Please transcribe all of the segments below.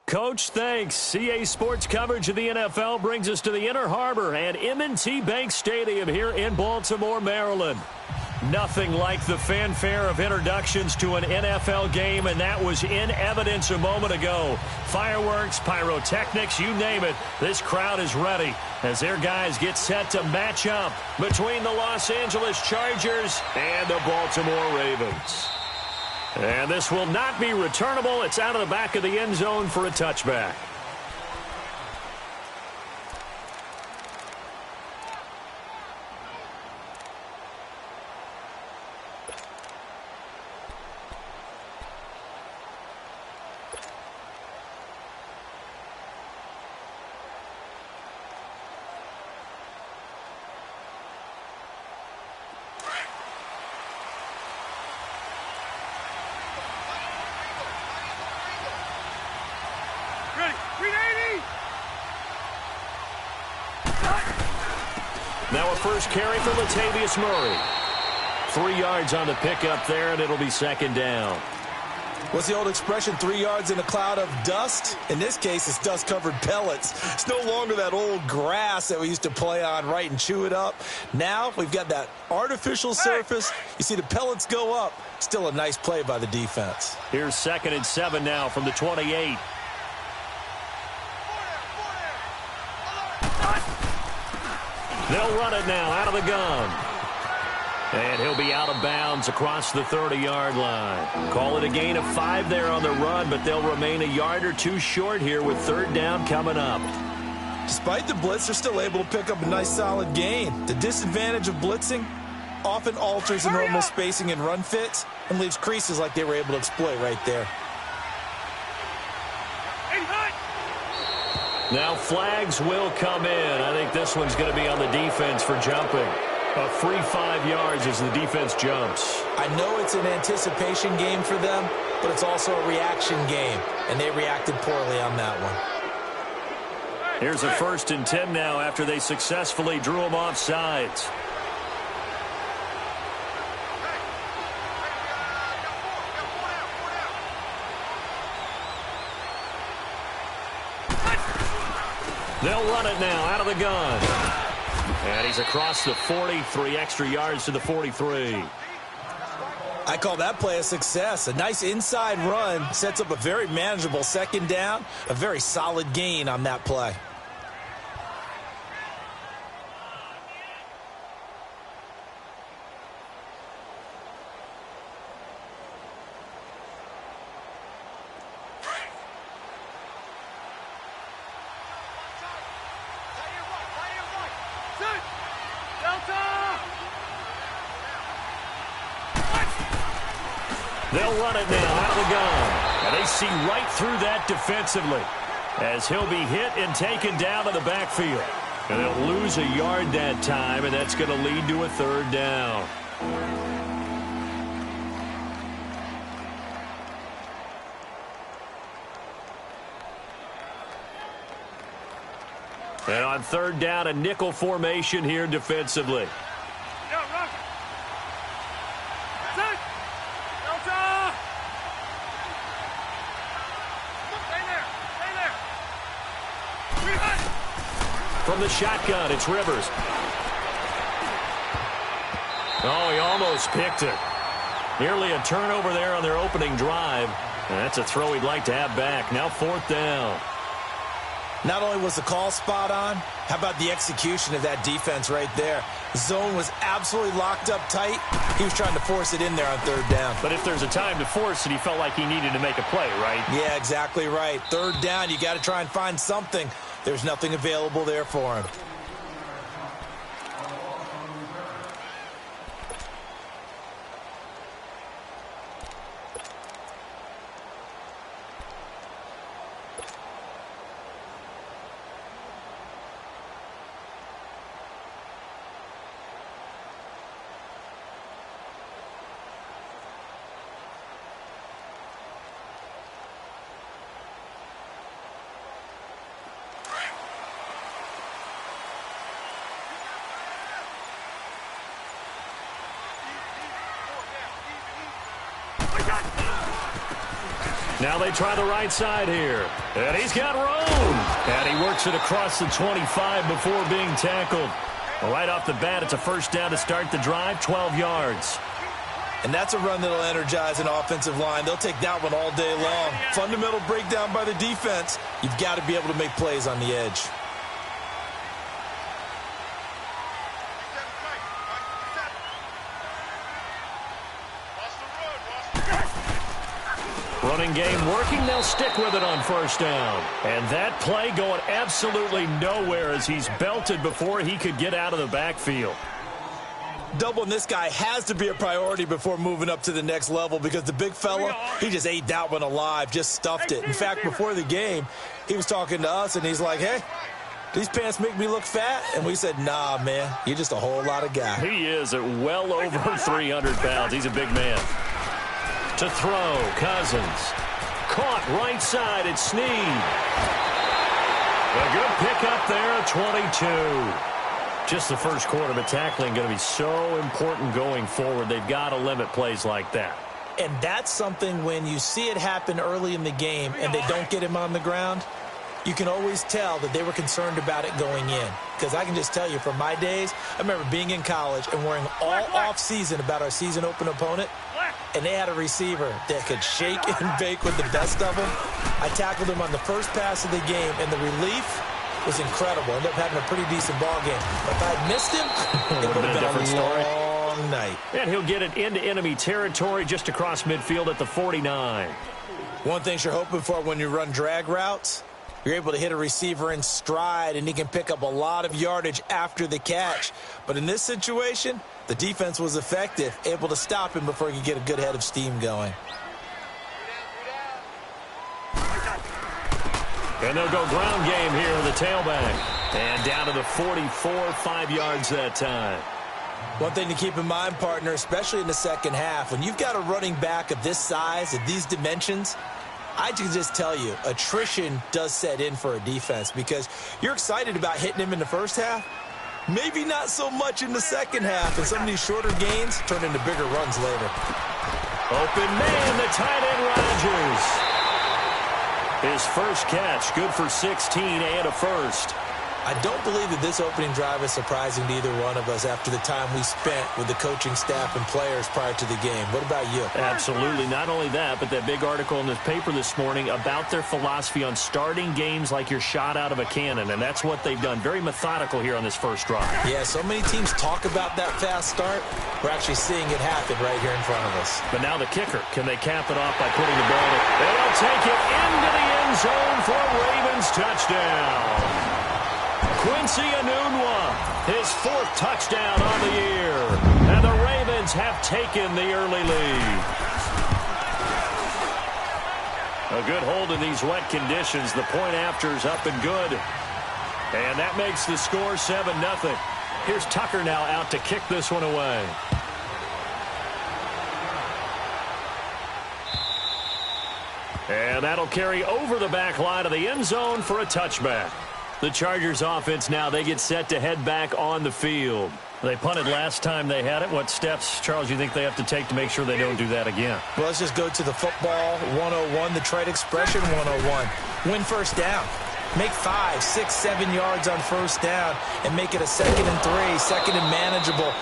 Coach, thanks. CA Sports coverage of the NFL brings us to the Inner Harbor at M&T Bank Stadium here in Baltimore, Maryland. Nothing like the fanfare of introductions to an NFL game, and that was in evidence a moment ago. Fireworks, pyrotechnics, you name it. This crowd is ready as their guys get set to match up between the Los Angeles Chargers and the Baltimore Ravens. And this will not be returnable. It's out of the back of the end zone for a touchback. Now a first carry for Latavius Murray. 3 yards on the pickup there, and it'll be second down. What's the old expression, 3 yards in a cloud of dust? In this case, it's dust-covered pellets. It's no longer that old grass that we used to play on, right, and chew it up. Now we've got that artificial surface. You see the pellets go up. Still a nice play by the defense. Here's 2nd and 7 now from the 28. They'll run it now out of the gun. And he'll be out of bounds across the 30-yard line. Call it a gain of 5 there on the run, but they'll remain a yard or two short here with 3rd down coming up. Despite the blitz, they're still able to pick up a nice solid gain. The disadvantage of blitzing often alters the normal spacing and run fits and leaves creases like they were able to exploit right there. Now flags will come in. I think this one's going to be on the defense for jumping. A free 5 yards as the defense jumps. I know it's an anticipation game for them, but it's also a reaction game, and they reacted poorly on that one. Here's a 1st and 10 now after they successfully drew them off sides. They'll run it now out of the gun. And he's across the 40, 3 extra yards to the 43. I call that play a success. A nice inside run sets up a very manageable 2nd down, a very solid gain on that play. They'll run it now out of the gun. And they see right through that defensively as he'll be hit and taken down to the backfield. And they'll lose a yard that time, and that's going to lead to a 3rd down. And on 3rd down, a nickel formation here defensively. From the shotgun, it's Rivers. Oh, he almost picked it. Nearly a turnover there on their opening drive. And that's a throw he'd like to have back. Now 4th down. Not only was the call spot on, how about the execution of that defense right there? The zone was absolutely locked up tight. He was trying to force it in there on 3rd down. But if there's a time to force it, he felt like he needed to make a play, right? Yeah, exactly right. 3rd down, you got to try and find something. There's nothing available there for him. Now they try the right side here. And he's got room. And he works it across the 25 before being tackled. Right off the bat, it's a first down to start the drive, 12 yards. And that's a run that'll energize an offensive line. They'll take that one all day long. Fundamental breakdown by the defense. You've got to be able to make plays on the edge. Running game working. They'll stick with it on first down. And that play going absolutely nowhere as he's belted before he could get out of the backfield. Doubling this guy has to be a priority before moving up to the next level because the big fella, he just ate that one alive, just stuffed it. In fact, before the game, he was talking to us, and he's like, hey, these pants make me look fat? And we said, nah, man, you're just a whole lot of guy. He is at well over 300 pounds. He's a big man. To throw, Cousins. Caught right side, it's Snead. A good pickup there, 22. Just the first quarter, but tackling going to be so important going forward. They've got to limit plays like that. And that's something when you see it happen early in the game and they don't get him on the ground, you can always tell that they were concerned about it going in. Because I can just tell you from my days, I remember being in college and worrying all off-season about our season open opponent, and they had a receiver that could shake and bake with the best of them. I tackled him on the first pass of the game, and the relief was incredible. Ended up having a pretty decent ball game. But if I'd missed him, it would have been a different long night. And he'll get it into enemy territory just across midfield at the 49. One thing you're hoping for when you run drag routes, you're able to hit a receiver in stride, and he can pick up a lot of yardage after the catch. But in this situation, the defense was effective, able to stop him before he could get a good head of steam going. And they'll go ground game here with the tailback. And down to the 44, 5 yards that time. One thing to keep in mind, partner, especially in the second half, when you've got a running back of this size, of these dimensions, I can just tell you, attrition does set in for a defense because you're excited about hitting him in the first half. Maybe not so much in the second half, and some of these shorter gains turn into bigger runs later. Open man, the tight end Rodgers. His first catch, good for 16 and a first. I don't believe that this opening drive is surprising to either one of us after the time we spent with the coaching staff and players prior to the game. What about you? Absolutely. Not only that, but that big article in the paper this morning about their philosophy on starting games like you're shot out of a cannon, and that's what they've done. Very methodical here on this first drive. Yeah, so many teams talk about that fast start. We're actually seeing it happen right here in front of us. But now the kicker. Can they cap it off by putting the ball in? They'll take it into the end zone for a Ravens touchdown. Quincy Enunwa, his fourth touchdown on the year. And the Ravens have taken the early lead. A good hold in these wet conditions. The point after's up and good. And that makes the score 7-0. Here's Tucker now out to kick this one away. And that'll carry over the back line of the end zone for a touchback. The Chargers offense now, they get set to head back on the field. They punted last time they had it. What steps, Charles, you think they have to take to make sure they don't do that again? Well, let's just go to the football 101, the trade expression 101. Win first down. Make 5, 6, 7 yards on first down and make it a 2nd and 3, second and manageable.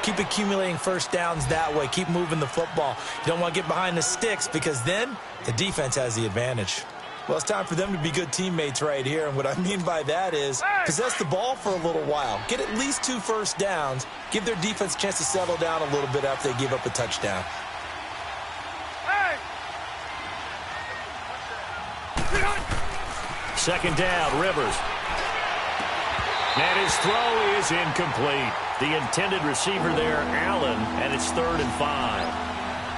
Keep accumulating first downs that way. Keep moving the football. You don't want to get behind the sticks because then the defense has the advantage. Well, it's time for them to be good teammates right here, and what I mean by that is possess the ball for a little while. Get at least 2 first downs. Give their defense a chance to settle down a little bit after they give up a touchdown. Second down, Rivers. And his throw is incomplete. The intended receiver there, Allen, and it's 3rd and 5.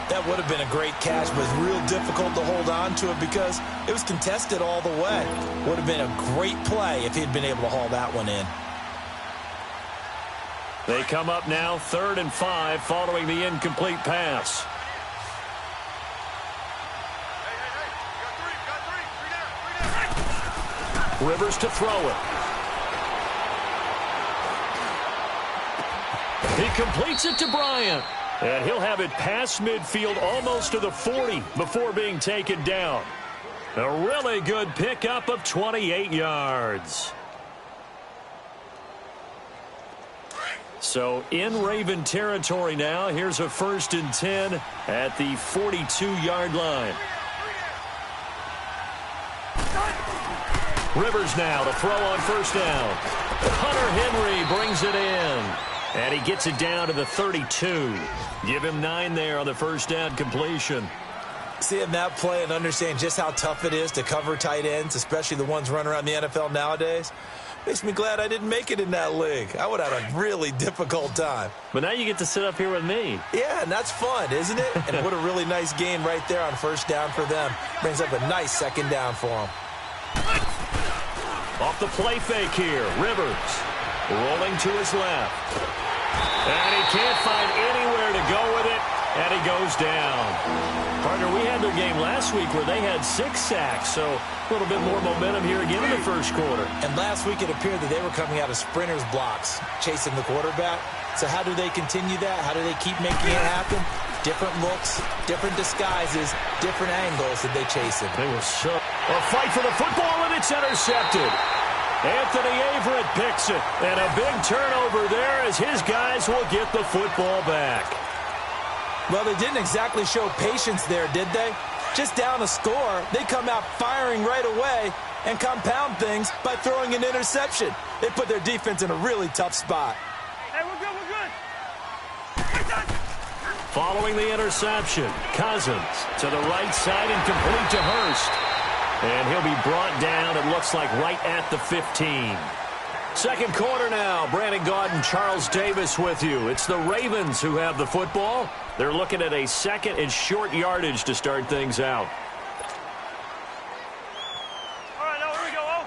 That would have been a great catch, but it's real difficult to hold on to it because it was contested all the way. Would have been a great play if he'd been able to haul that one in. They come up now 3rd and 5 following the incomplete pass. Rivers to throw it. He completes it to Bryant. And he'll have it past midfield almost to the 40 before being taken down. A really good pickup of 28 yards. So in Raven territory now, here's a 1st and 10 at the 42-yard line. Rivers now to throw on 1st down. Hunter Henry brings it in. And he gets it down to the 32. Give him 9 there on the 1st down completion. Seeing that play and understand just how tough it is to cover tight ends, especially the ones running around the NFL nowadays, makes me glad I didn't make it in that league. I would have had a really difficult time. But now you get to sit up here with me. Yeah, and that's fun, isn't it? And what a really nice gain right there on 1st down for them. Brings up a nice 2nd down for them. Off the play fake here, Rivers rolling to his left. And he can't find anywhere to go with it, and he goes down. Partner, we had their game last week where they had 6 sacks, so a little bit more momentum here again in the 1st quarter. And last week it appeared that they were coming out of sprinters blocks, chasing the quarterback. So how do they continue that? How do they keep making it happen? Different looks, different disguises, different angles that they chase him. They were so... A fight for the football, and it's intercepted. Anthony Averett picks it, and a big turnover there as his guys will get the football back. Well, they didn't exactly show patience there, did they? Just down a score, they come out firing right away and compound things by throwing an interception. They put their defense in a really tough spot. Hey, we're good, we're good. Following the interception, Cousins to the right side and complete to Hurst. And he'll be brought down, it looks like, right at the 15. 2nd quarter now. Brandon Gaudin, Charles Davis with you. It's the Ravens who have the football. They're looking at a 2nd and short yardage to start things out. All right, now here we go. Oh.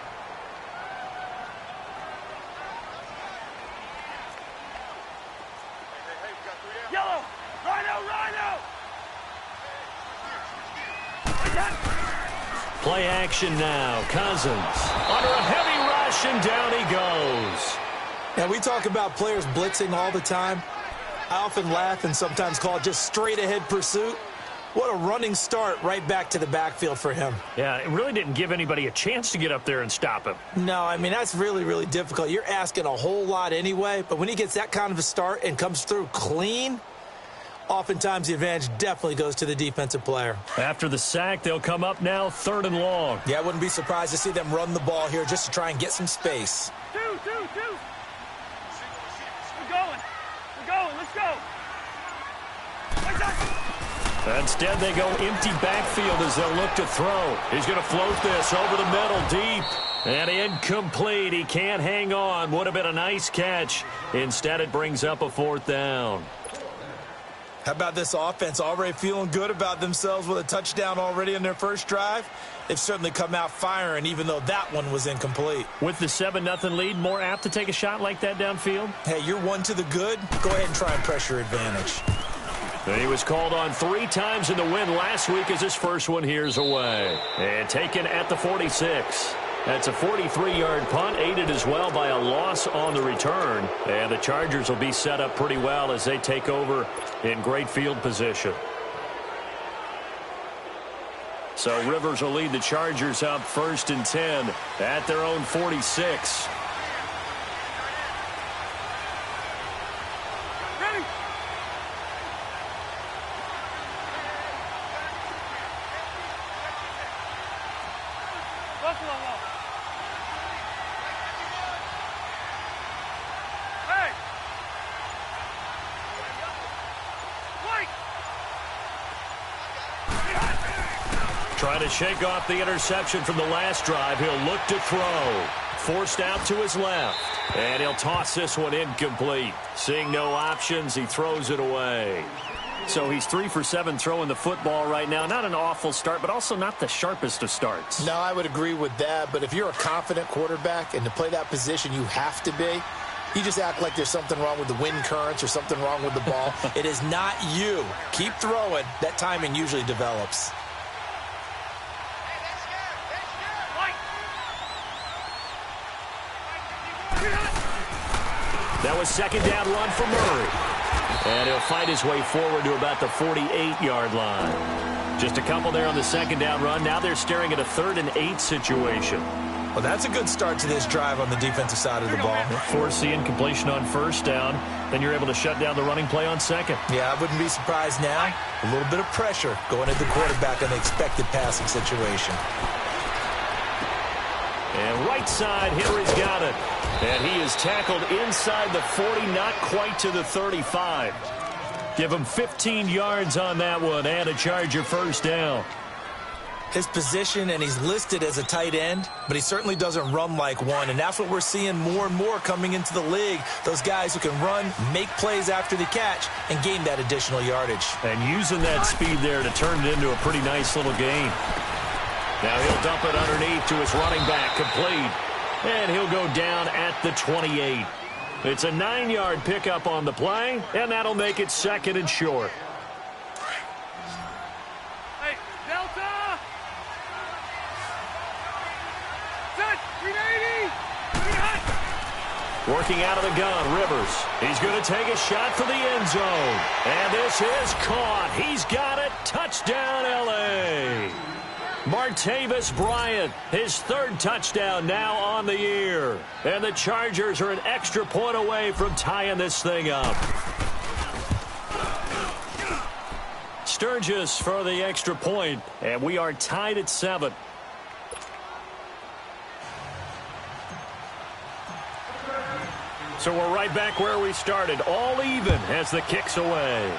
Yellow. Rhino. Play action now. Cousins under a heavy rush, and down he goes. And we talk about players blitzing all the time. I often laugh and sometimes call it just straight-ahead pursuit. What a running start right back to the backfield for him. Yeah, it really didn't give anybody a chance to get up there and stop him. No, I mean, that's really, really difficult. You're asking a whole lot anyway, but when he gets that kind of a start and comes through clean, oftentimes the advantage definitely goes to the defensive player. After the sack, they'll come up now 3rd and long. Yeah, I wouldn't be surprised to see them run the ball here just to try and get some space. Two. We're going. Let's go. Instead, they go empty backfield as they'll look to throw. He's going to float this over the middle, deep. And incomplete. He can't hang on. Would have been a nice catch. Instead, it brings up a 4th down. How about this offense already feeling good about themselves with a touchdown already in their 1st drive? They've certainly come out firing, even though that one was incomplete. With the 7-0 lead, more apt to take a shot like that downfield? Hey, you're one to the good. Go ahead and try and pressure advantage. And he was called on 3 times in the win last week as his first one here's away. And taken at the 46. That's a 43-yard punt, aided as well by a loss on the return. And the Chargers will be set up pretty well as they take over in great field position. So Rivers will lead the Chargers up 1st and 10 at their own 46. Ready? Buffalo. Hey! Wait! Trying to shake off the interception from the last drive. He'll look to throw. Forced out to his left. And he'll toss this one incomplete. Seeing no options, he throws it away. So he's 3 for 7 throwing the football right now. Not an awful start, but also not the sharpest of starts. No, I would agree with that. But if you're a confident quarterback and to play that position, you have to be. You just act like there's something wrong with the wind currents or something wrong with the ball. It is not you. Keep throwing. That timing usually develops. That was 2nd down run for Murray. And he'll fight his way forward to about the 48-yard line. Just a couple there on the second down run. Now they're staring at a 3rd and 8 situation. Well, that's a good start to this drive on the defensive side of the ball. Force the incompletion on first down. Then you're able to shut down the running play on second. Yeah, I wouldn't be surprised now. A little bit of pressure going at the quarterback on the expected passing situation. And right side, Henry's got it. And he is tackled inside the 40, not quite to the 35. Give him 15 yards on that one and a Charger first down. His position, and he's listed as a tight end, but he certainly doesn't run like one, and that's what we're seeing more and more coming into the league. Those guys who can run, make plays after the catch, and gain that additional yardage. And using that speed there to turn it into a pretty nice little gain. Now he'll dump it underneath to his running back, complete. And he'll go down at the 28. It's a 9-yard pickup on the play, and that'll make it 2nd and short. Hey, Delta! Set! 380! Working out of the gun, Rivers. He's going to take a shot for the end zone. And this is caught. He's got it. Touchdown, L.A. Martavis Bryant, his 3rd touchdown now on the year. And the Chargers are an extra point away from tying this thing up. Sturgis for the extra point, and we are tied at 7. So we're right back where we started, all even as the kick's away.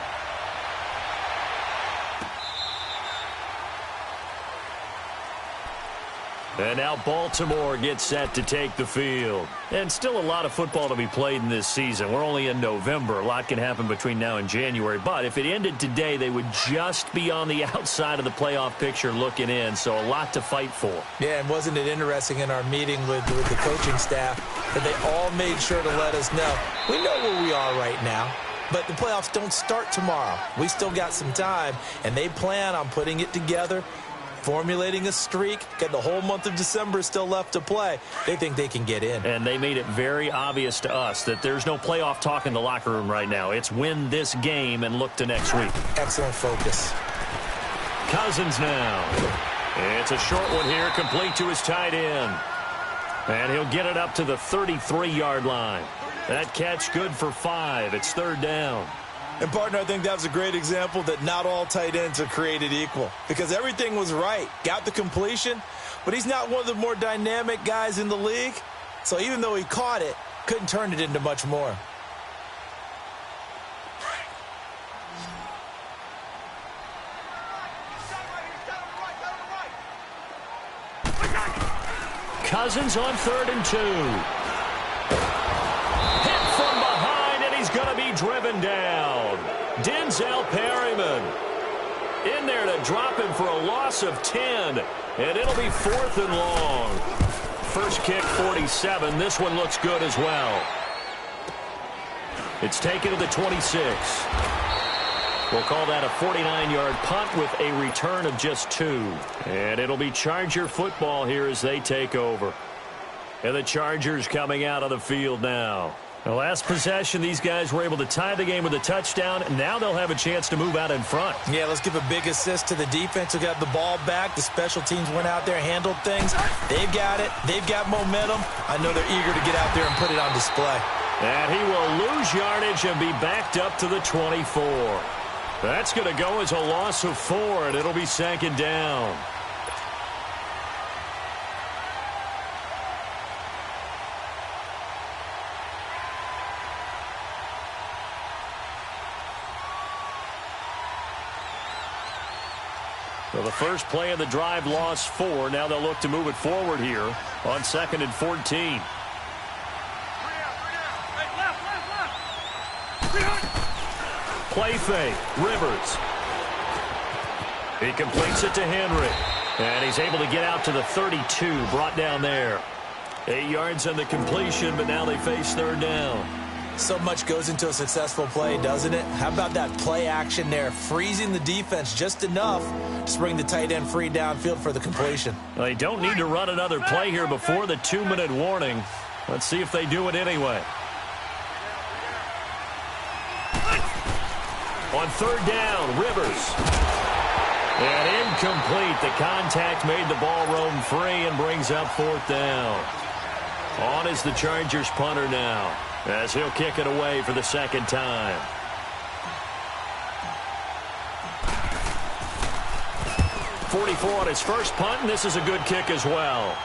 And now Baltimore gets set to take the field. And still a lot of football to be played in this season. We're only in November. A lot can happen between now and January. But if it ended today, they would just be on the outside of the playoff picture looking in. So a lot to fight for. Yeah, and wasn't it interesting in our meeting with the coaching staff that they all made sure to let us know, we know where we are right now. But the playoffs don't start tomorrow. We still got some time, and they plan on putting it together, formulating a streak, got the whole month of December still left to play. They think they can get in. And they made it very obvious to us that there's no playoff talk in the locker room right now. It's win this game and look to next week. Excellent focus. Cousins now. It's a short one here, complete to his tight end. And he'll get it up to the 33-yard line. That catch good for 5. It's 3rd down. And, partner, I think that was a great example that not all tight ends are created equal because everything was right. Got the completion, but he's not one of the more dynamic guys in the league. So even though he caught it, couldn't turn it into much more. Cousins on 3rd and 2. Hit from behind, and he's going to be driven down. Denzel Perryman in there to drop him for a loss of 10, and it'll be 4th and long. First kick, 47. This one looks good as well. It's taken to the 26. We'll call that a 49-yard punt with a return of just 2. And it'll be Charger football here as they take over. And the Chargers coming out on the field now. The last possession, these guys were able to tie the game with a touchdown, and now they'll have a chance to move out in front. Yeah, let's give a big assist to the defense who got the ball back. The special teams went out there, handled things. They've got it. They've got momentum. I know they're eager to get out there and put it on display. And he will lose yardage and be backed up to the 24. That's going to go as a loss of 4, and it'll be 2nd down. So the first play of the drive lost 4. Now they'll look to move it forward here on 2nd and 14. Play fake. Rivers. He completes it to Henry. And he's able to get out to the 32. Brought down there. 8 yards on the completion, but now they face 3rd down. So much goes into a successful play, doesn't it? How about that play action there? Freezing the defense just enough to bring the tight end free downfield for the completion. Well, they don't need to run another play here before the 2-minute warning. Let's see if they do it anyway. On third down, Rivers. And incomplete. The contact made the ball roam free and brings up fourth down. On is the Chargers punter now, as he'll kick it away for the second time. .44 on his first punt, and this is a good kick as well.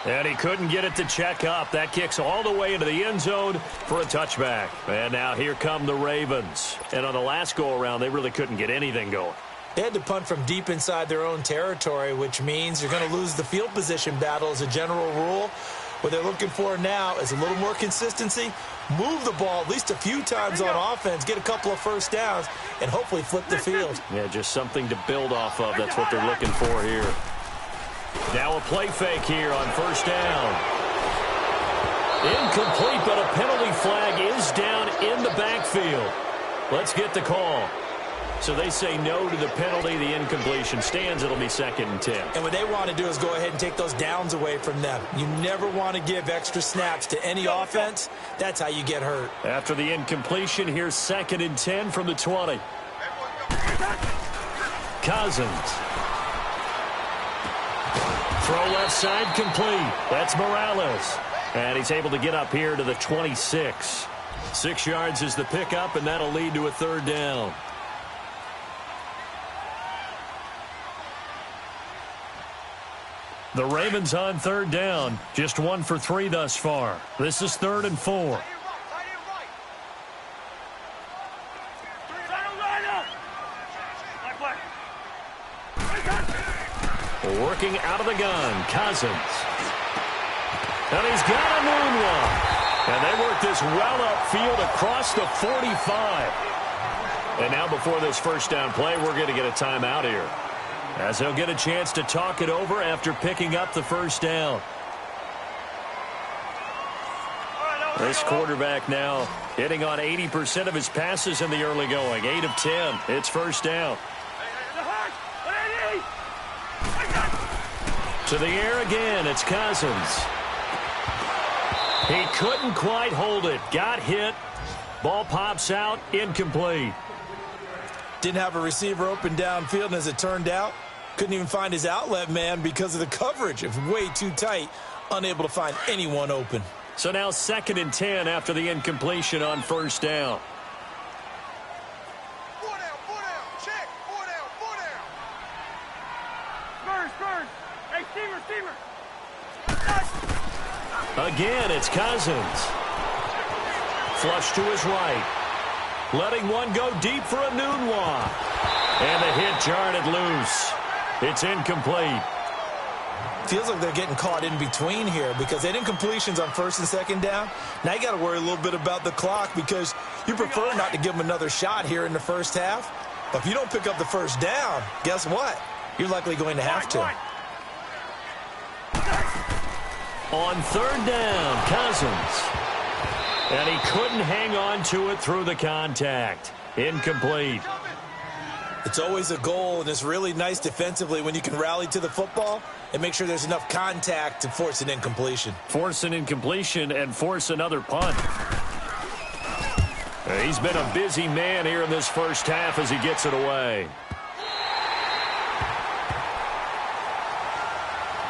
And he couldn't get it to check up. That kicks all the way into the end zone for a touchback. And now here come the Ravens. And on the last go-around, they really couldn't get anything going. They had to punt from deep inside their own territory, which means you're going to lose the field position battle as a general rule. What they're looking for now is a little more consistency, move the ball at least a few times on offense, get a couple of first downs, and hopefully flip the field. Yeah, just something to build off of. That's what they're looking for here. Now a play fake here on first down. Incomplete, but a penalty flag is down in the backfield. Let's get the call. So they say no to the penalty. The incompletion stands. It'll be 2nd and 10. And what they want to do is go ahead and take those downs away from them. You never want to give extra snaps to any offense. That's how you get hurt. After the incompletion, here's 2nd and 10 from the 20. Cousins. Throw left side complete. That's Morales. And he's able to get up here to the 26. 6 yards is the pickup, and that'll lead to a third down. The Ravens on third down. Just 1 for 3 thus far. This is 3rd and 4. Working out of the gun, Cousins. And he's got a moonwalk. And they work this well upfield across the 45. And now before this first down play, we're going to get a timeout here, as he'll get a chance to talk it over after picking up the first down. This quarterback now hitting on 80% of his passes in the early going. 8 of 10. It's first down. To the air again. It's Cousins. He couldn't quite hold it. Got hit. Ball pops out. Incomplete. Didn't have a receiver open downfield, and as it turned out, couldn't even find his outlet man because of the coverage. It was way too tight. Unable to find anyone open. So now 2nd and 10 after the incompletion on first down. Again, it's Cousins. Flush to his right. Letting one go deep for a Nunwa. And the hit jarred it loose. It's incomplete. Feels like they're getting caught in between here because they didn't completions on 1st and 2nd down. Now you got to worry a little bit about the clock because you prefer not to give them another shot here in the first half. But if you don't pick up the first down, guess what? You're likely going to have to. On third down, Cousins. And he couldn't hang on to it through the contact. Incomplete. It's always a goal, and it's really nice defensively when you can rally to the football and make sure there's enough contact to force an incompletion. Force an incompletion and force another punt. He's been a busy man here in this first half as he gets it away.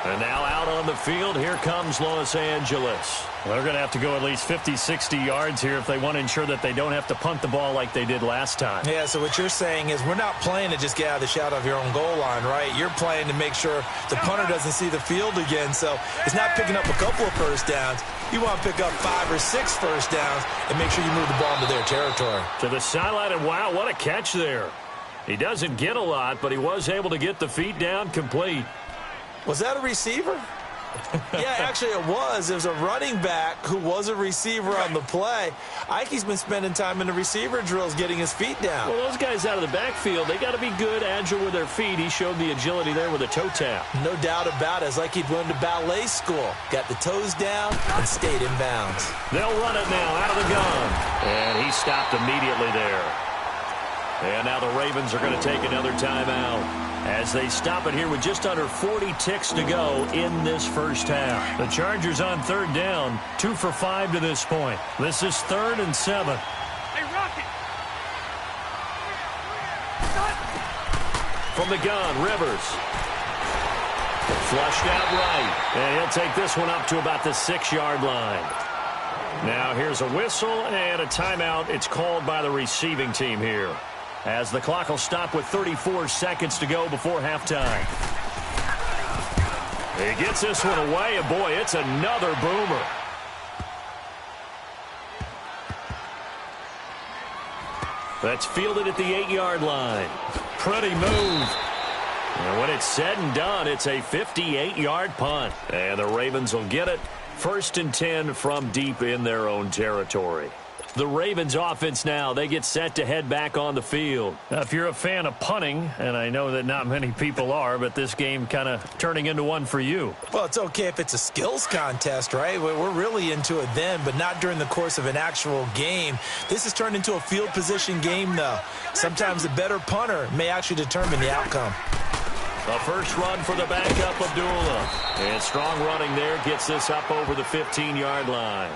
And now out on the field, here comes Los Angeles. They're going to have to go at least 50, 60 yards here if they want to ensure that they don't have to punt the ball like they did last time. Yeah, so what you're saying is we're not playing to just get out of the shadow of your own goal line, right? You're playing to make sure the punter doesn't see the field again. So it's not picking up a couple of first downs. You want to pick up 5 or 6 first downs and make sure you move the ball into their territory. To the sideline, and wow, what a catch there. He doesn't get a lot, but he was able to get the feet down complete. Was that a receiver? Yeah, actually it was. It was a running back who was a receiver on the play. Ike's been spending time in the receiver drills getting his feet down. Well, those guys out of the backfield, they got to be good, agile with their feet. He showed the agility there with a toe tap. No doubt about it. It's like he'd went to ballet school. Got the toes down and stayed in bounds. They'll run it now out of the gun. And he stopped immediately there. And now the Ravens are going to take another timeout as they stop it here with just under 40 ticks to go in this first half. The Chargers on third down, 2 for 5 to this point. This is 3rd and 7. from the gun, Rivers. Flushed out right, and he'll take this one up to about the 6-yard line. Now here's a whistle and a timeout. It's called by the receiving team here, as the clock will stop with 34 seconds to go before halftime. He gets this one away, and boy, it's another boomer. That's fielded at the 8-yard line. Pretty move. And when it's said and done, it's a 58-yard punt. And the Ravens will get it. 1st and 10 from deep in their own territory. The Ravens offense now, they get set to head back on the field. Now, if you're a fan of punting, and I know that not many people are, but this game kind of turning into one for you. Well, it's okay if it's a skills contest, right? We're really into it then, but not during the course of an actual game. This has turned into a field position game, though. Sometimes the better punter may actually determine the outcome. A first run for the backup, Abdullah. And strong running there gets this up over the 15-yard line.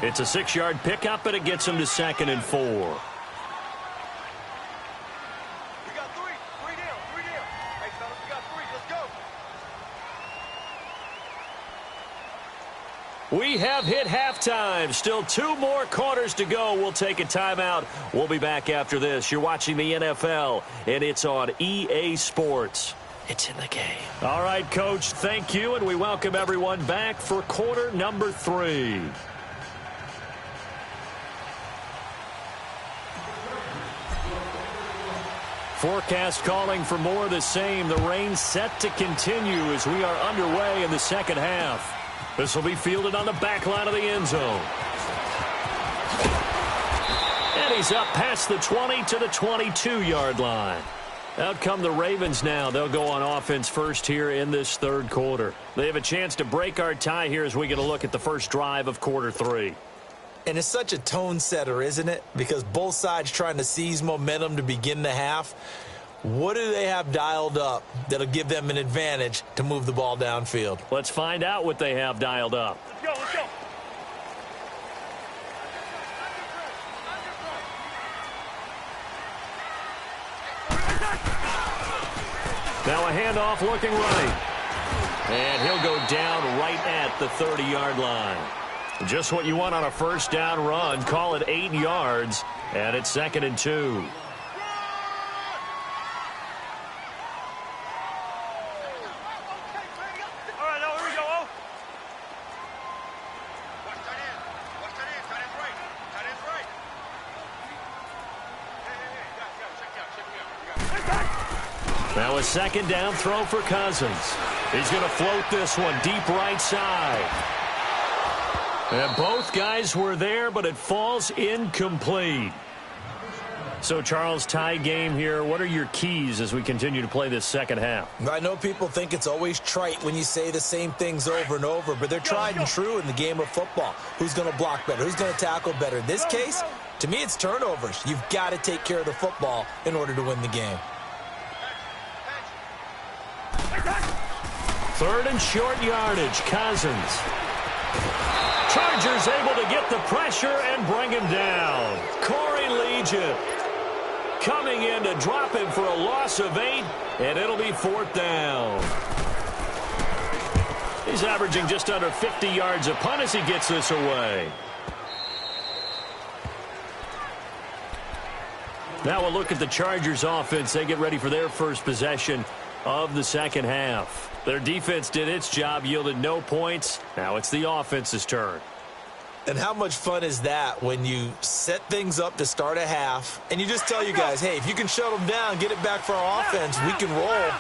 It's a 6-yard pickup, and it gets him to 2nd and 4. We got three down. Hey, fellas, we got 3. Let's go. We have hit halftime. Still 2 more quarters to go. We'll take a timeout. We'll be back after this. You're watching the NFL, and it's on EA Sports. It's in the game. All right, Coach, thank you, and we welcome everyone back for quarter number 3. Forecast calling for more of the same. The rain set to continue as we are underway in the second half. This will be fielded on the back line of the end zone. And he's up past the 20 to the 22-yard line. Out come the Ravens now. They'll go on offense first here in this 3rd quarter. They have a chance to break our tie here as we get a look at the first drive of quarter 3. And it's such a tone setter, isn't it? Because both sides trying to seize momentum to begin the half. What do they have dialed up that'll give them an advantage to move the ball downfield? Let's find out what they have dialed up. Let's go. Now a handoff looking right. And he'll go down right at the 30-yard line. Just what you want on a first down run. Call it 8 yards, and it's 2nd and 2. All right, now here we go. Watch tight end. Tight end's right. Hey, check me out. Now a 2nd down throw for Cousins. He's going to float this one deep right side. And both guys were there, but it falls incomplete. So, Charles, tie game here. What are your keys as we continue to play this second half? I know people think it's always trite when you say the same things over and over, but they're tried and true in the game of football. Who's going to block better? Who's going to tackle better? In this case, to me, it's turnovers. You've got to take care of the football in order to win the game. 3rd and short yardage. Cousins. Chargers able to get the pressure and bring him down. Corey Legion coming in to drop him for a loss of 8, and it'll be 4th down. He's averaging just under 50 yards a punt as he gets this away. Now we'll look at the Chargers offense. They get ready for their first possession of the second half. Their defense did its job, yielded no points. Now it's the offense's turn. And how much fun is that when you set things up to start a half and you just tell you guys, hey, if you can shut them down, get it back for our offense, we can roll.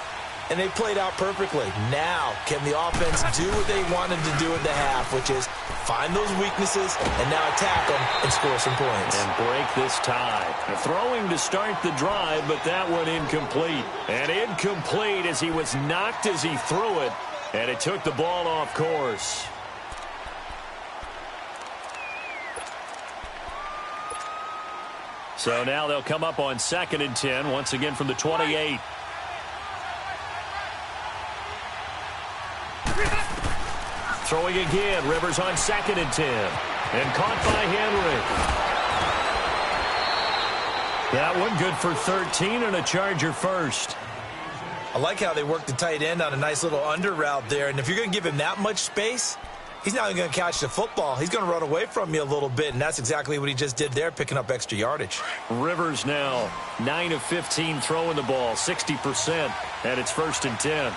And they played out perfectly. Now, can the offense do what they wanted to do at the half, which is find those weaknesses and now attack them and score some points. And break this tie. A throwing to start the drive, but that one incomplete. And incomplete as he was knocked as he threw it, and it took the ball off course. So now they'll come up on 2nd and 10, once again from the 28. Throwing again. Rivers on 2nd and 10. And caught by Henry. That one good for 13 and a Charger first. I like how they work the tight end on a nice little under route there. And if you're going to give him that much space, he's not going to catch the football. He's going to run away from you a little bit, and that's exactly what he just did there, picking up extra yardage. Rivers now 9 of 15 throwing the ball, 60%, and it's 1st and 10.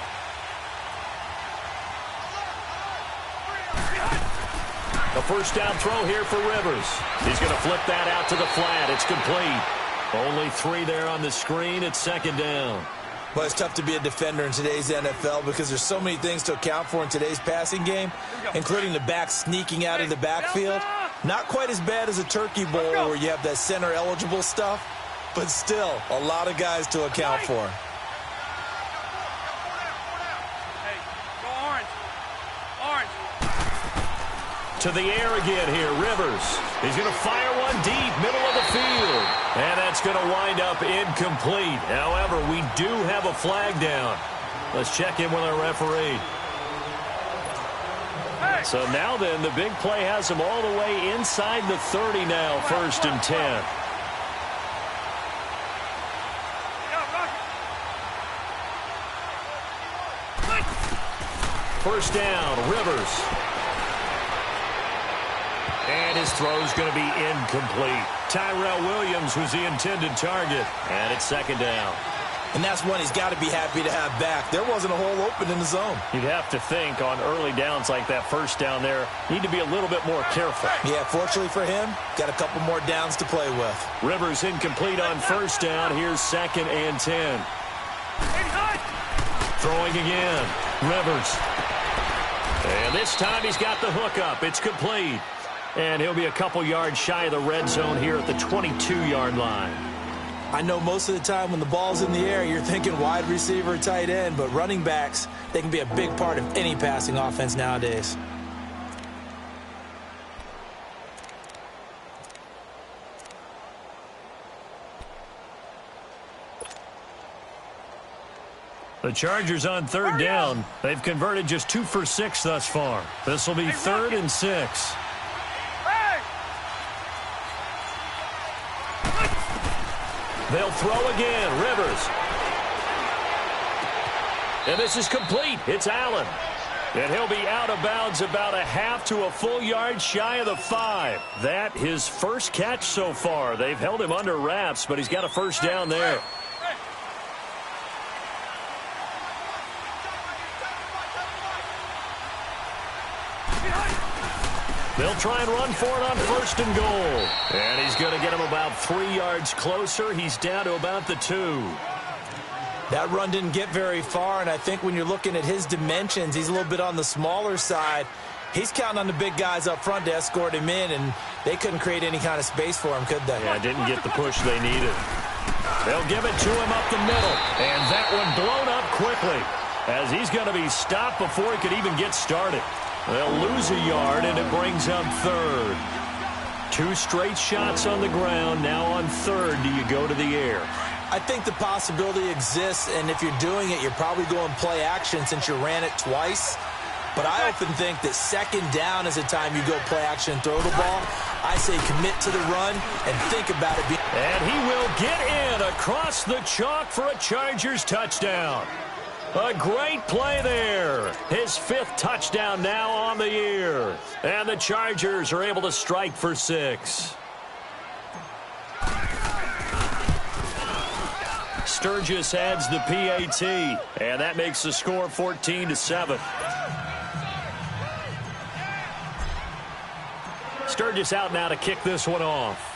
A first down throw here for Rivers. He's going to flip that out to the flat. It's complete. Only 3 there on the screen. It's 2nd down. Well, it's tough to be a defender in today's NFL because there's so many things to account for in today's passing game, including the back sneaking out of the backfield. Not quite as bad as a turkey bowl where you have that center-eligible stuff, but still a lot of guys to account for. Hey, go orange. Orange. To the air again here, Rivers. He's going to fire one deep, middle of the field. And that's going to wind up incomplete. However, we do have a flag down. Let's check in with our referee. So now then, the big play has him all the way inside the 30 now, 1st and 10. First down, Rivers. And his throw's going to be incomplete. Tyrell Williams was the intended target. And it's 2nd down. And that's one he's got to be happy to have back. There wasn't a hole open in the zone. You'd have to think on early downs like that first down there, need to be a little bit more careful. Yeah, fortunately for him, got a couple more downs to play with. Rivers incomplete on first down. Here's 2nd and 10. Throwing again. Rivers. And this time he's got the hook up. It's complete. And he'll be a couple yards shy of the red zone here at the 22-yard line. I know most of the time when the ball's in the air, you're thinking wide receiver, tight end, but running backs, they can be a big part of any passing offense nowadays. The Chargers on 3rd down. They've converted just 2 for 6 thus far. This will be 3rd and 6. They'll throw again. Rivers. And this is complete. It's Allen. And he'll be out of bounds about a half to a full yard shy of the 5. That his first catch so far. They've held him under wraps, but he's got a first down there. They'll try and run for it on 1st and goal. And he's going to get him about 3 yards closer. He's down to about the 2. That run didn't get very far, and I think when you're looking at his dimensions, he's a little bit on the smaller side. He's counting on the big guys up front to escort him in, and they couldn't create any kind of space for him, could they? Yeah, didn't get the push they needed. They'll give it to him up the middle, and that one blown up quickly as he's going to be stopped before he could even get started. They'll lose a yard, and it brings up 3rd. 2 straight shots on the ground. Now on 3rd, do you go to the air? I think the possibility exists, and if you're doing it, you're probably going play action since you ran it twice. But I often think that 2nd down is a time you go play action and throw the ball. I say commit to the run and think about it. And he will get in across the chalk for a Chargers touchdown. A great play there. His 5th touchdown now on the year. And the Chargers are able to strike for 6. Sturgis adds the PAT, and that makes the score 14-7. Sturgis out now to kick this one off.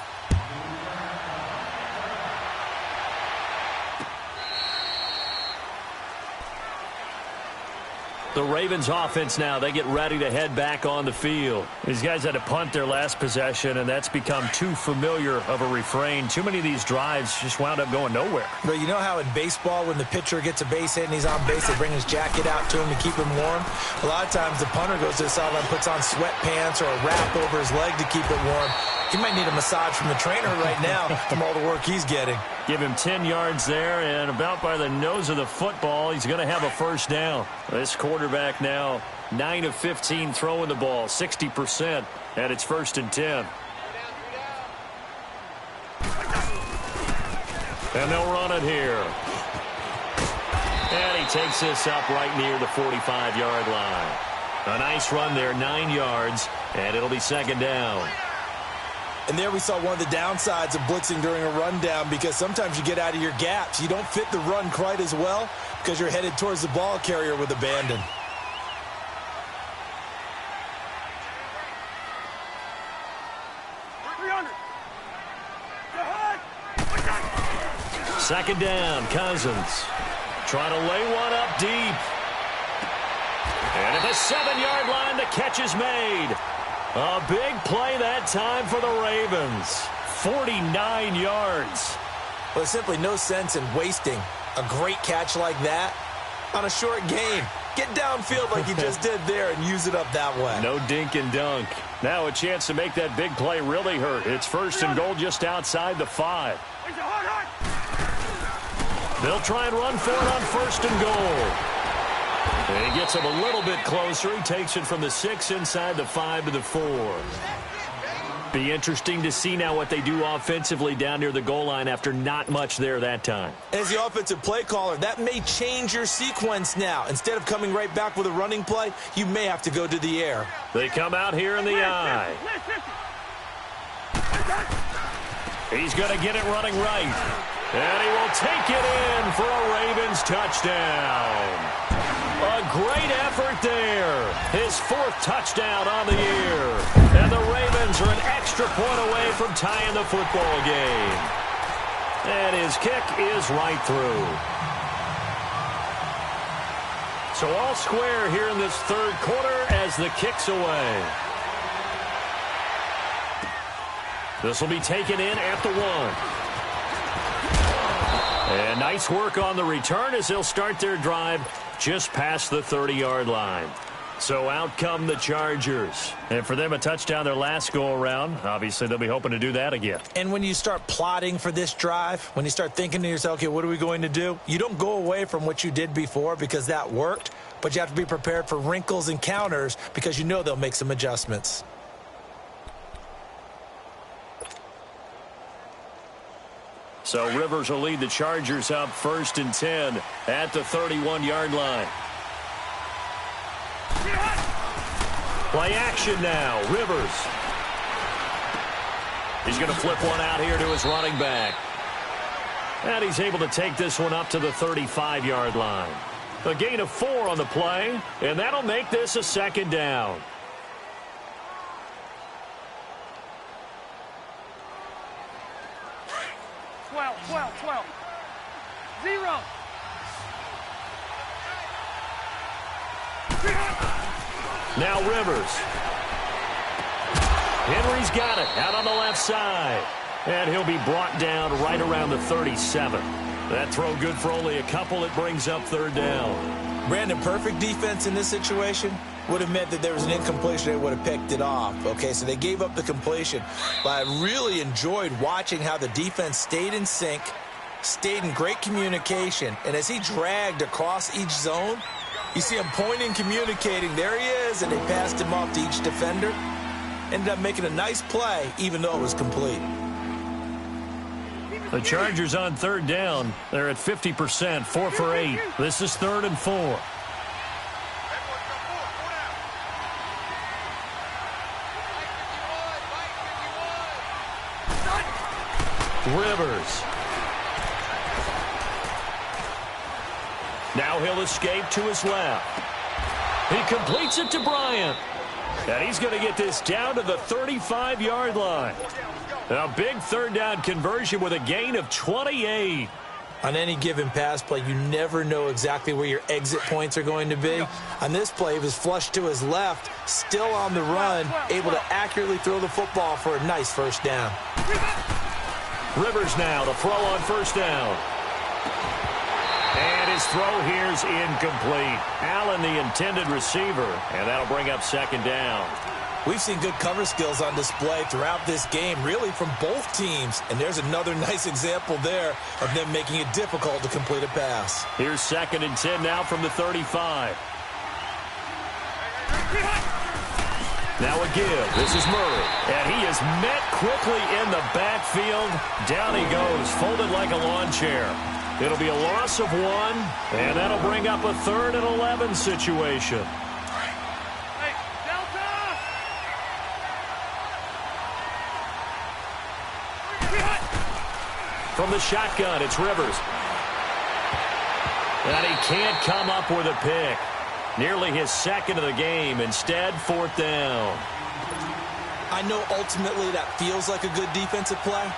The Ravens offense now, they get ready to head back on the field. These guys had to punt their last possession, and that's become too familiar of a refrain. Too many of these drives just wound up going nowhere. But you know how in baseball, when the pitcher gets a base hit and he's on base, they bring his jacket out to him to keep him warm? A lot of times the punter goes to the sideline, puts on sweatpants or a wrap over his leg to keep it warm. He might need a massage from the trainer right now from all the work he's getting. Give him 10 yards there, and about by the nose of the football, he's going to have a first down. This quarterback now 9 of 15 throwing the ball, 60%, and it's 1st and 10. And they'll run it here. And he takes this up right near the 45-yard line. A nice run there, 9 yards, and it'll be second down. And there we saw one of the downsides of blitzing during a rundown, because sometimes you get out of your gaps. You don't fit the run quite as well because you're headed towards the ball carrier with abandon. Second down, Cousins. Trying to lay one up deep. And at the 7-yard line, the catch is made. A big play that time for the Ravens. 49 yards. Well, there's simply no sense in wasting a great catch like that on a short game. Get downfield like you just did there and use it up that way. No dink and dunk. Now a chance to make that big play really hurt. It's first and goal just outside the 5. They'll try and run for it on first and goal. And he gets him a little bit closer. He takes it from the 6 inside the 5 to the 4. Be interesting to see now what they do offensively down near the goal line after not much there that time. As the offensive play caller, that may change your sequence now. Instead of coming right back with a running play, you may have to go to the air. They come out here in the eye. He's going to get it running right. And he will take it in for a Ravens touchdown. A great effort there. His 4th touchdown on the year. And the Ravens are an extra point away from tying the football game. And his kick is right through. So all square here in this third quarter as the kick's away. This will be taken in at the 1. And nice work on the return as they'll start their drive just past the 30-yard line. So out come the Chargers. And for them, a touchdown their last go-around. Obviously, they'll be hoping to do that again. And when you start plotting for this drive, when you start thinking to yourself, okay, what are we going to do? You don't go away from what you did before because that worked, but you have to be prepared for wrinkles and counters because you know they'll make some adjustments. So Rivers will lead the Chargers up 1st and 10 at the 31-yard line. Play action now. Rivers. He's going to flip one out here to his running back. And he's able to take this one up to the 35-yard line. A gain of 4 on the play, and that'll make this a second down. Twelve. 0. Now Rivers. Henry's got it out on the left side. And he'll be brought down right around the 37. That throw good for only a couple. It brings up 3rd down. Brandon, perfect defense in this situation would have meant that there was an incompletion. They would have picked it off. Okay, so they gave up the completion. But I really enjoyed watching how the defense stayed in sync, stayed in great communication, and as he dragged across each zone, you see him pointing, communicating. There he is, and they passed him off to each defender. Ended up making a nice play, even though it was complete. The Chargers on 3rd down. They're at 50%, 4 for 8. This is 3rd and 4. Rivers. Now he'll escape to his left. He completes it to Bryant. And he's going to get this down to the 35-yard line. A big 3rd down conversion with a gain of 28. On any given pass play, you never know exactly where your exit points are going to be. On this play, he was flushed to his left, still on the run, able to accurately throw the football for a nice 1st down. Rivers now to throw on 1st down. And his throw here's incomplete. Allen, the intended receiver, and that'll bring up 2nd down. We've seen good cover skills on display throughout this game, really from both teams. And there's another nice example there of them making it difficult to complete a pass. Here's 2nd and 10 now from the 35. Now a give. This is Murray. And he is met quickly in the backfield. Down he goes, folded like a lawn chair. It'll be a loss of 1, and that'll bring up a 3rd and 11 situation. Hey, Delta! From the shotgun, it's Rivers. And he can't come up with a pick. Nearly his 2nd of the game. Instead, 4th down. I know ultimately that feels like a good defensive play,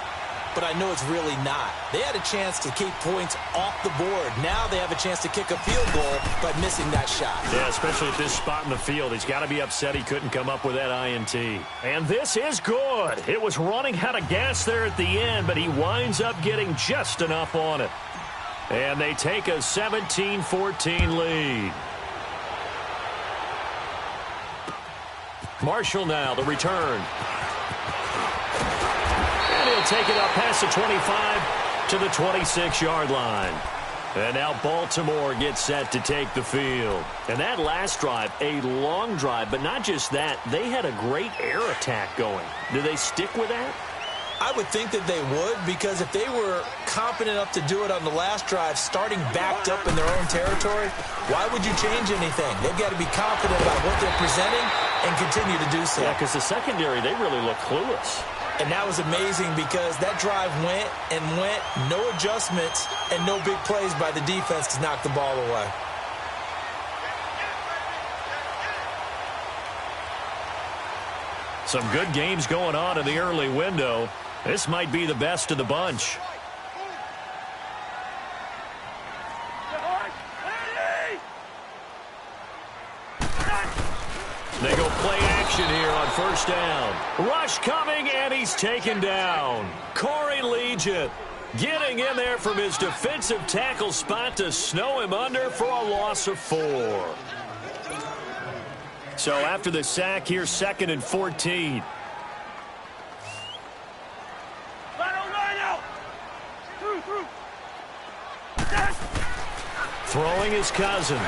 but I know it's really not. They had a chance to keep points off the board. Now they have a chance to kick a field goal by missing that shot. Yeah, especially at this spot in the field. He's got to be upset he couldn't come up with that INT. And this is good. It was running out of gas there at the end, but he winds up getting just enough on it. And they take a 17-14 lead. Marshall now, the return. And he'll take it up past the 25 to the 26-yard line. And now Baltimore gets set to take the field. And that last drive, a long drive, but not just that. They had a great air attack going. Do they stick with that? I would think that they would, because if they were confident enough to do it on the last drive, starting backed up in their own territory, why would you change anything? They've got to be confident about what they're presenting and continue to do so. Yeah, because the secondary, they really look clueless. And that was amazing because that drive went and went, no adjustments and no big plays by the defense to knock the ball away. Some good games going on in the early window. This might be the best of the bunch. They go play action here on 1st down. Rush coming, and he's taken down. Corey Legion getting in there from his defensive tackle spot to snow him under for a loss of 4. So after the sack here, 2nd and 14. Throwing his Cousins.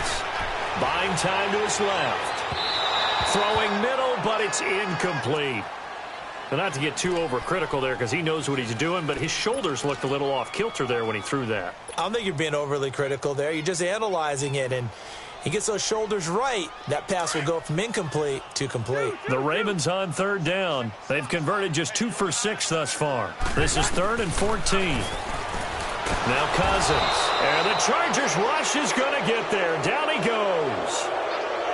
Buying time to his left. Throwing middle, but it's incomplete. But not to get too overcritical there because he knows what he's doing, but his shoulders looked a little off kilter there when he threw that. I don't think you're being overly critical there. You're just analyzing it, and he gets those shoulders right. That pass will go from incomplete to complete. The Ravens on 3rd down. They've converted just 2 for 6 thus far. This is 3rd and 14. Now Cousins. And the Chargers rush is going to get there. Down he goes.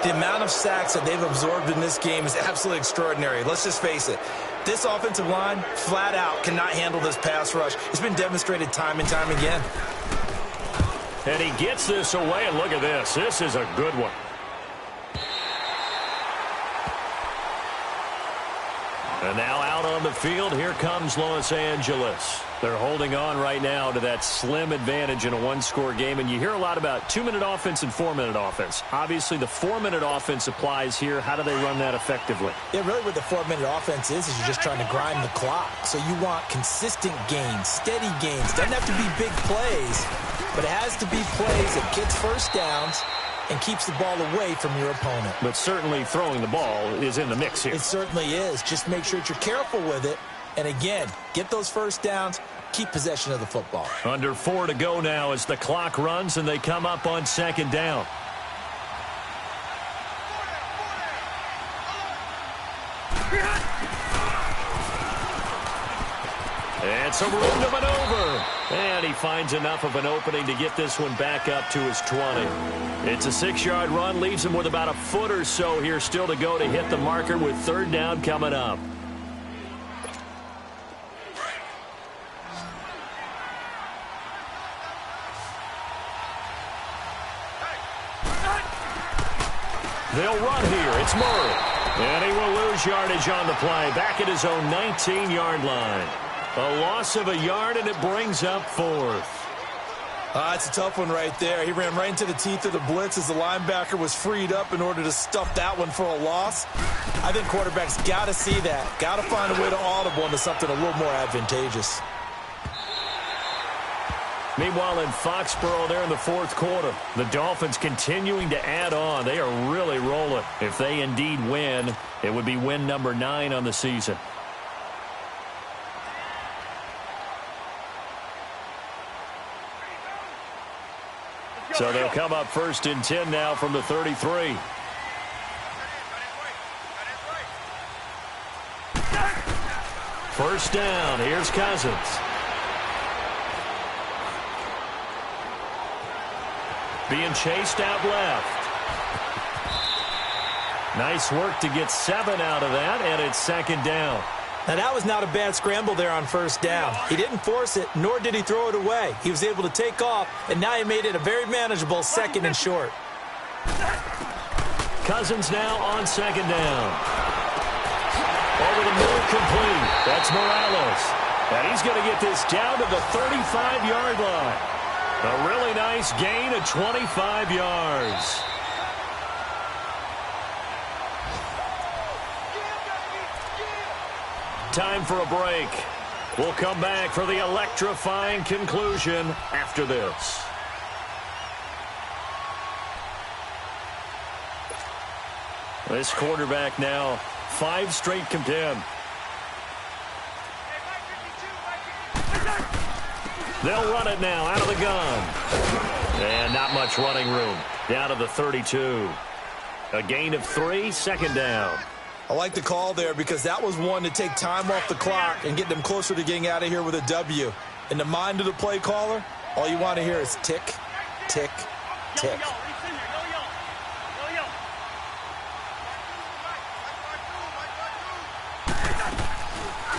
The amount of sacks that they've absorbed in this game is absolutely extraordinary. Let's just face it. This offensive line, flat out, cannot handle this pass rush. It's been demonstrated time and time again. And he gets this away, and look at this. This is a good one. And now out on the field, here comes Los Angeles. They're holding on right now to that slim advantage in a one-score game. And you hear a lot about 2-minute offense and 4-minute offense. Obviously, the 4-minute offense applies here. How do they run that effectively? Yeah, really what the 4-minute offense is you're just trying to grind the clock. So you want consistent gains, steady gains. Doesn't have to be big plays, but it has to be plays that gets first downs and keeps the ball away from your opponent. But certainly throwing the ball is in the mix here. It certainly is. Just make sure that you're careful with it. And again, get those first downs, keep possession of the football. Under 4 to go now as the clock runs and they come up on 2nd down. And some room to maneuver. And he finds enough of an opening to get this one back up to his 20. It's a 6-yard run, leaves him with about a foot or so here still to go to hit the marker with 3rd down coming up. They'll run here. It's Murray. And he will lose yardage on the play. Back at his own 19-yard line. A loss of a yard, and it brings up 4th. It's a tough one right there. He ran right into the teeth of the blitz as the linebacker was freed up in order to stuff that one for a loss. I think quarterbacks got to see that. Got to find a way to audible into something a little more advantageous. Meanwhile, in Foxborough there in the 4th quarter, the Dolphins continuing to add on. They are really rolling. If they indeed win, it would be win number 9 on the season. So they'll come up 1st and 10 now from the 33. First down. Here's Cousins. Being chased out left. Nice work to get 7 out of that, and it's 2nd down. Now, that was not a bad scramble there on 1st down. He didn't force it, nor did he throw it away. He was able to take off, and now he made it a very manageable 2nd and short. Cousins now on 2nd down. Over the middle, complete. That's Morales. And he's going to get this down to the 35-yard line. A really nice gain of 25 yards. Time for a break. We'll come back for the electrifying conclusion after this. This quarterback now 5 straight condemned. They'll run it now out of the gun. And not much running room. Down to the 32. A gain of 3, 2nd down. I like the call there because that was one to take time off the clock and get them closer to getting out of here with a W. In the mind of the play caller, all you want to hear is tick, tick, tick.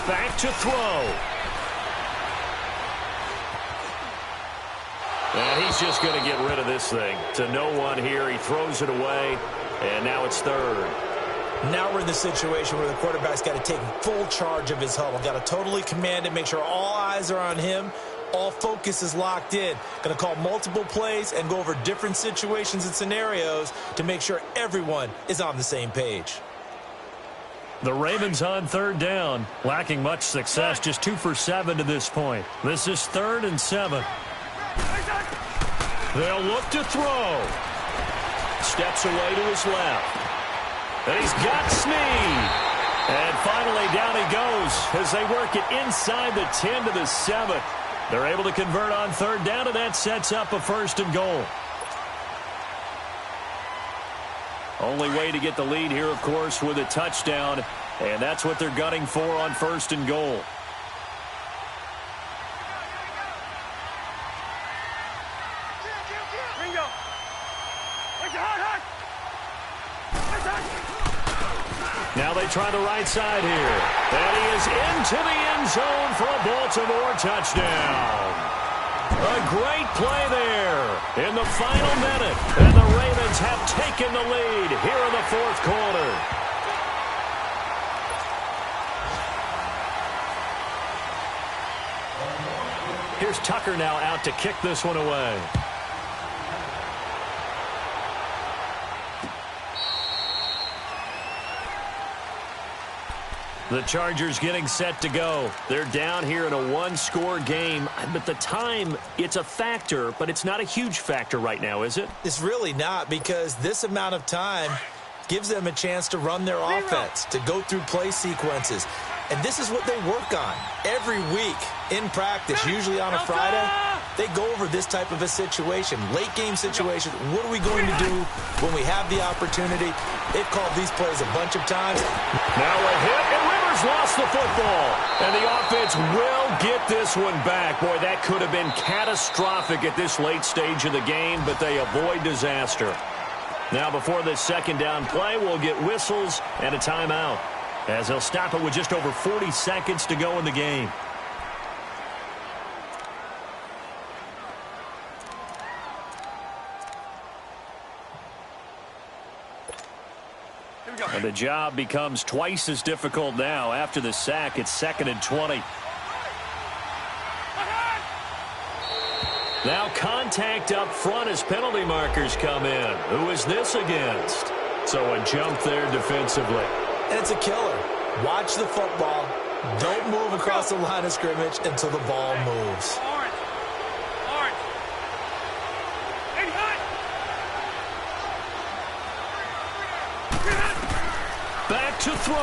Back to throw. And he's just going to get rid of this thing. To no one here. He throws it away. And now it's 3rd. Now we're in the situation where the quarterback's got to take full charge of his huddle. Got to totally command it, make sure all eyes are on him. All focus is locked in. Going to call multiple plays and go over different situations and scenarios to make sure everyone is on the same page. The Ravens on 3rd down. Lacking much success. Just 2 for 7 to this point. This is 3rd and 7. They'll look to throw. Steps away to his left. And he's got Snead. And finally down he goes as they work it inside the 10 to the 7. They're able to convert on 3rd down, and that sets up a 1st and goal. Only way to get the lead here, of course, with a touchdown. And that's what they're gunning for on 1st and goal. Now they try the right side here. And he is into the end zone for a Baltimore touchdown. A great play there in the final minute. And the Ravens have taken the lead here in the 4th quarter. Here's Tucker now out to kick this one away. The Chargers getting set to go. They're down here in a 1-score game. But the time, it's a factor, but it's not a huge factor right now, is it? It's really not, because this amount of time gives them a chance to run their offense, to go through play sequences. And this is what they work on every week in practice, usually on a Friday. They go over this type of a situation, late-game situation. What are we going to do when we have the opportunity? They've called these plays a bunch of times. Now a hit, and Rivers lost the football. And the offense will get this one back. Boy, that could have been catastrophic at this late stage of the game, but they avoid disaster. Now before this 2nd down play, we'll get whistles and a timeout, as they'll stop it with just over 40 seconds to go in the game. And the job becomes twice as difficult now. After the sack, it's 2nd and 20. Now contact up front as penalty markers come in. Who is this against? So a jump there defensively. And it's a killer. Watch the football. Don't move across the line of scrimmage until the ball moves. Back to throw.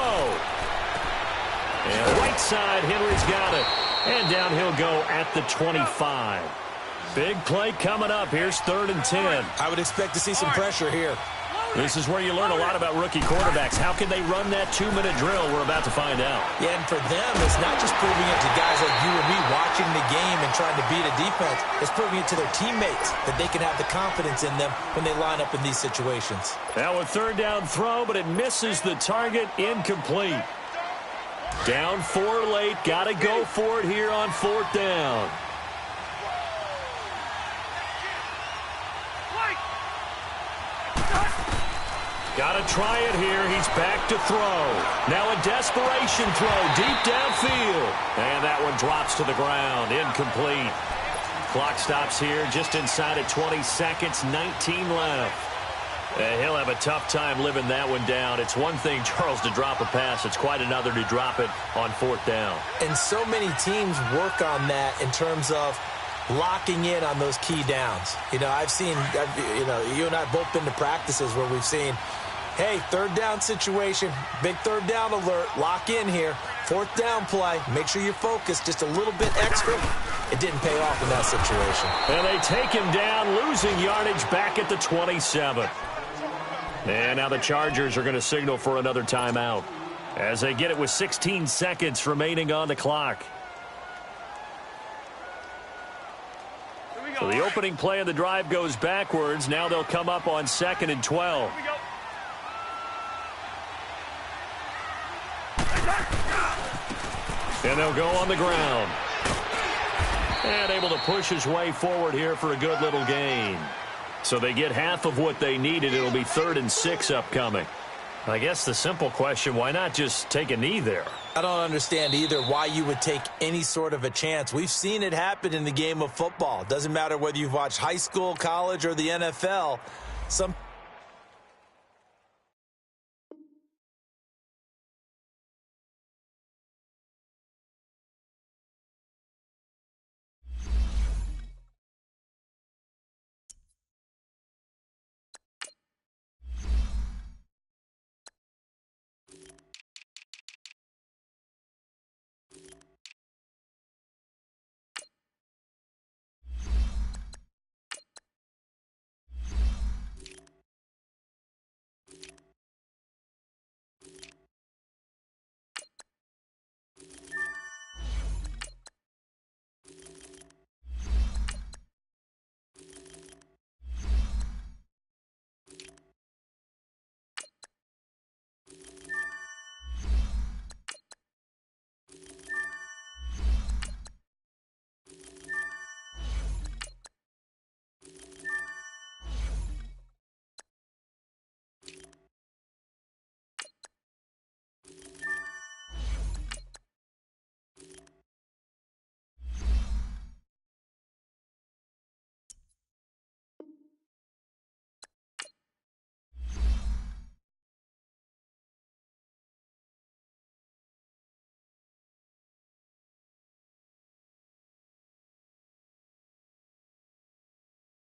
And right side, Henry's got it. And down he'll go at the 25. Big play coming up. Here's 3rd and 10. I would expect to see some pressure here. This is where you learn a lot about rookie quarterbacks. How can they run that 2-minute drill? We're about to find out. Yeah, and for them, it's not just proving it to guys like you and me watching the game and trying to beat a defense. It's proving it to their teammates that they can have the confidence in them when they line up in these situations. Now a 3rd down throw, but it misses the target. Incomplete. Down 4 late. Got to go for it here on 4th down. Got to try it here. He's back to throw. Now a desperation throw deep downfield. And that one drops to the ground. Incomplete. Clock stops here just inside of 20 seconds. 19 left. He'll have a tough time living that one down. It's one thing, Charles, to drop a pass. It's quite another to drop it on 4th down. And so many teams work on that in terms of locking in on those key downs. You know, you and I have both been to practices where we've seen, hey, 3rd down situation, big 3rd down alert, lock in here. 4th down play, make sure you're focused just a little bit extra. It didn't pay off in that situation. And they take him down, losing yardage back at the 27. And now the Chargers are going to signal for another timeout as they get it with 16 seconds remaining on the clock. So the opening play of the drive goes backwards. Now they'll come up on 2nd and 12. And they'll go on the ground. And able to push his way forward here for a good little gain. So they get half of what they needed. It'll be 3rd and 6 upcoming. I guess the simple question, why not just take a knee there? I don't understand either why you would take any sort of a chance. We've seen it happen in the game of football. Doesn't matter whether you've watched high school, college, or the NFL. Some